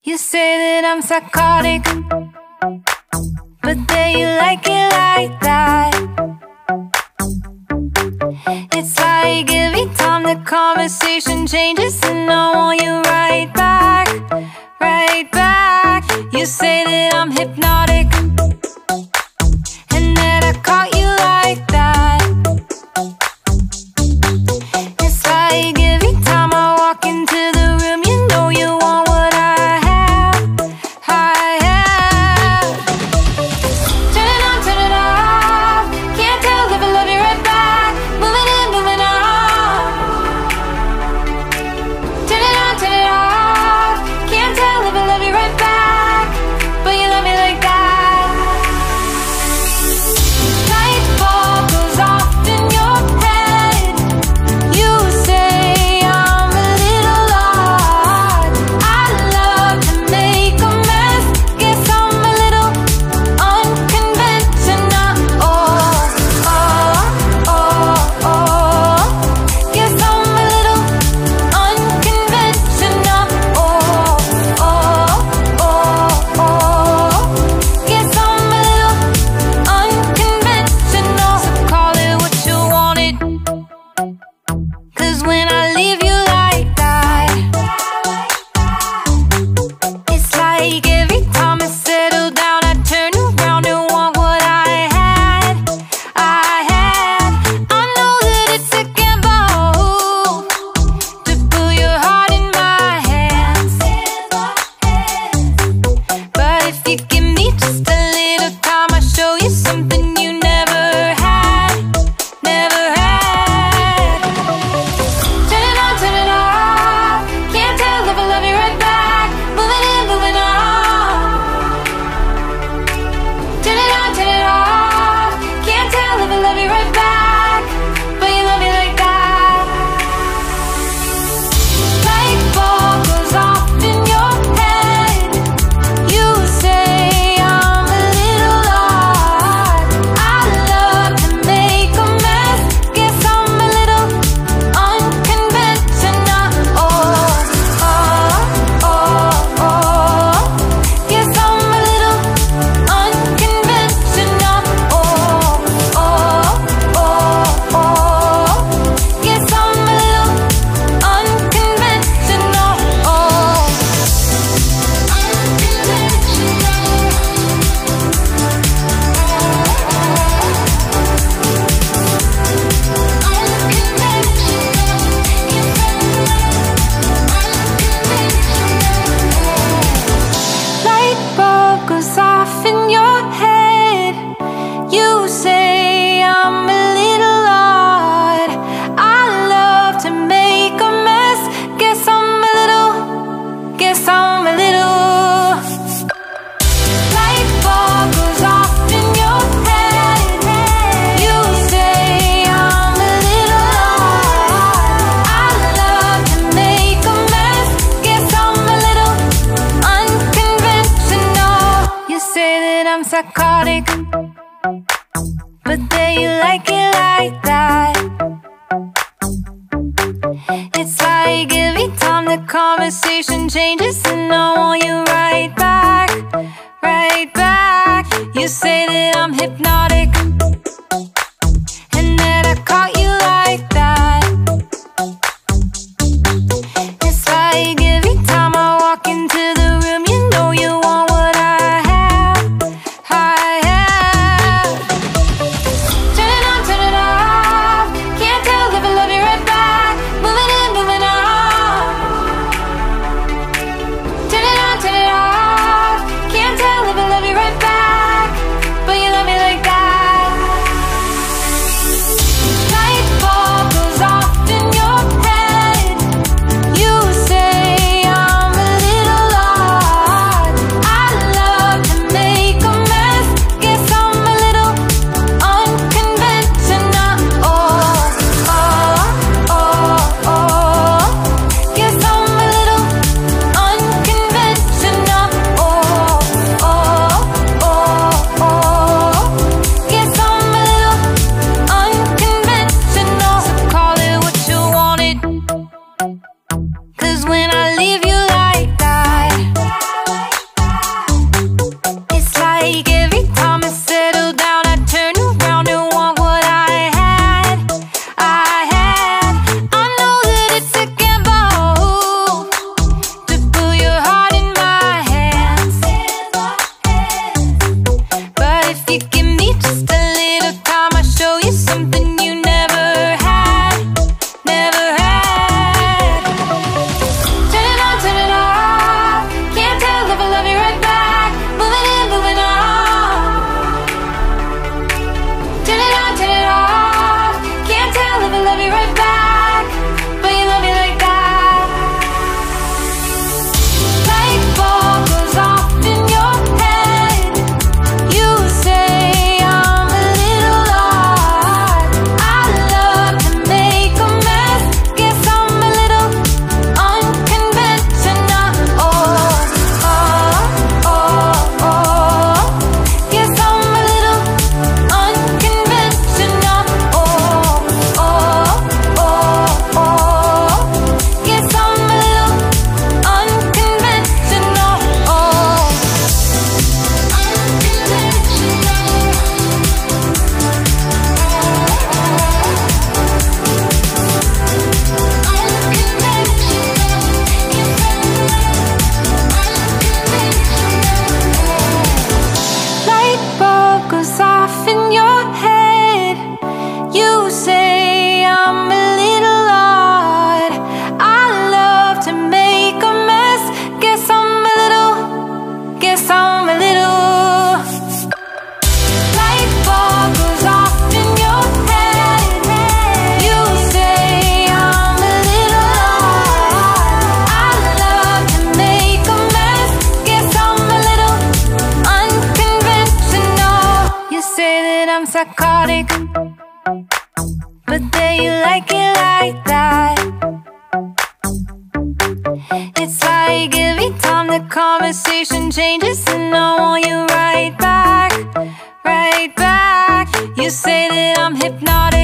You say that I'm psychotic, but then you like it like that. It's like every time the conversation changes, and I want you right back, right back. You say that I'm hypnotic, and that I caught you like that. It's like every time I walk into the room, you know you want what I have, I have. Turn it on, turn it off. Can't tell if I love you right back. Moving in, moving on. Turn it on, turn it off. Can't tell if I love you right back, but you love me like that. Light bulb goes off in your head. You say I'm a little odd. I love to make a mess. Guess I'm a little unconventional. Oh, oh, oh, oh. Guess I'm a little unconventional. Oh, oh, oh, oh. Guess I'm a little unconventional. So call it what you wanted, 'cause when I leave you like that, it's like every time I settle down, I turn around and want what I had, I had. I know that it's a gamble to put your heart in my hands, but if you give me just a little time, I'll show you something you never had, never had. Turn it on, turn it off. Can't tell if I love you right back. Moving in, moving on. Turn it on, turn it off. Can't tell if I love you right back, but you love me like that. Light bulb goes off in your head. You say I'm a little odd. I love to make a mess. Guess I'm a little unconventional. Oh, oh, oh, oh. Guess I'm a little unconventional. Oh, oh, oh, oh. Guess I'm a little unconventional. Oh, light bulb goes off in your head. You say I'm a little odd. I love to make a mess. Guess I'm a little, guess I'm a little. Light bulb goes off in your head. You say I'm a little odd. I love to make a mess. Guess I'm a little unconventional. You say that I'm psychotic, but then you like it like that. It's like every time the conversation changes, and I want you right back, right back. You say that I'm hypnotic, and that I caught you like that. It's like every time I walk into the room, you know you want what I have, I have. Turn it on, turn it off. Can't tell if I love you right back. Moving in, moving on. Turn it I'm psychotic, but then you like it like that. It's like every time the conversation changes, and I want you right back, right back. You say that I'm hypnotic,